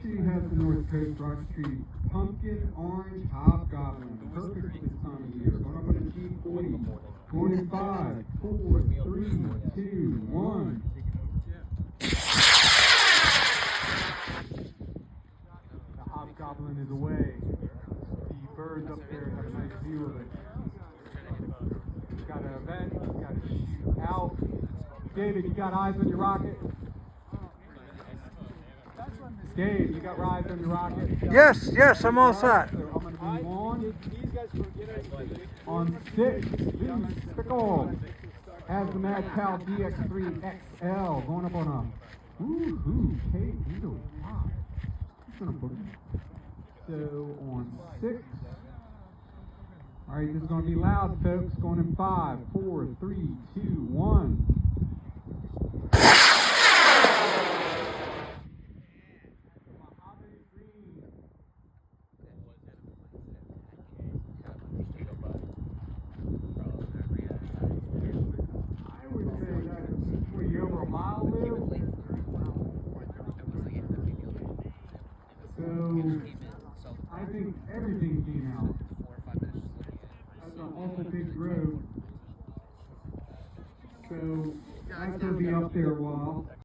She has the North Coast Rock Tree Pumpkin Orange Hobgoblin. Perfect this time of year. Going up on a G40. Going in 5, 4, 3, 2, 1. The Hobgoblin is away. The birds up there have a nice view of it. He's got a vent. He's got a chute out. David, you got eyes on your rocket? Dave, you got eyes on your rocket? Yes, I'm all set. So I'm going to move on 6, Pickle has the Mad Cow DX3 XL going up on a woohoo K-Beetle 5. He's going to book it. So on 6. All right, this is going to be loud, folks. Going in 5, 4, 3, 2, 1. So I think everything came out. That's an awful big road. So that's going to be up there a while.